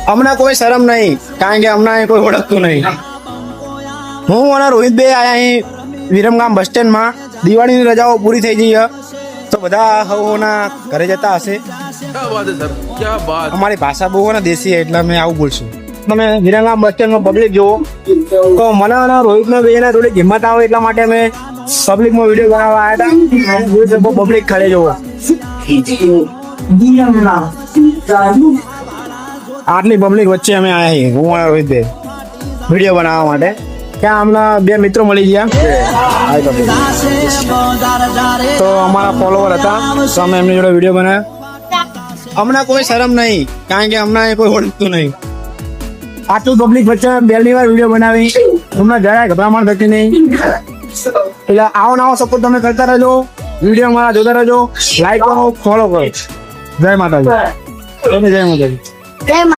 હમણાં કોઈ શરમ નહીં, કારણ કે હમણાં કોઈ ઓળખતું નહીં. હું અને રોહિતભાઈ આયા અહીં વિરમગામ બસ સ્ટેન્ડમાં. દિવાળીની રજાઓ પૂરી થઈ ગઈ છે તો બધા હવોના ઘરે જતા હશે. क्या बात है सर, क्या बात. અમારી ભાષા બહુ ને દેશી છે એટલે અમે આવું બોલશું. તમે વિરમગામ બસ સ્ટેન્ડમાં પબ્લિક જુઓ તો મને અને રોહિતને બેને થોડી હિંમત આવે એટલા માટે અમે પબ્લિકમાં વિડીયો બનાવવા આવ્યા હતા. પબ્લિક ખડે જુઓ, આટલી પબ્લિક વચ્ચે અમે આવ્યા છીએ હું અને રોહિતભાઈ વિડીયો બનાવવા માટે. ત્યાં હમણાં બે મિત્રો મળી ગયા તો અમારા ફોલોવર હતા તો અમે એમની જોડે વિડીયો બનાવ્યો. હમણાં કોઈ શરમ નહીં, કારણ કે હમણાં કોઈ ઓળખતું નહીં. આટલું પબ્લિક વચ્ચે પહેલી વાર વિડીયો બનાવી, હમણાં જરાય ગભરામણ થતી નહીં. એટલે આવો નવો સપોર્ટ તમે કરતા રહેજો, વિડીયો મારા જોતા રહેજો, લાઈક કરો, ફોલો કરો. જય માતાજી. જય માતાજી.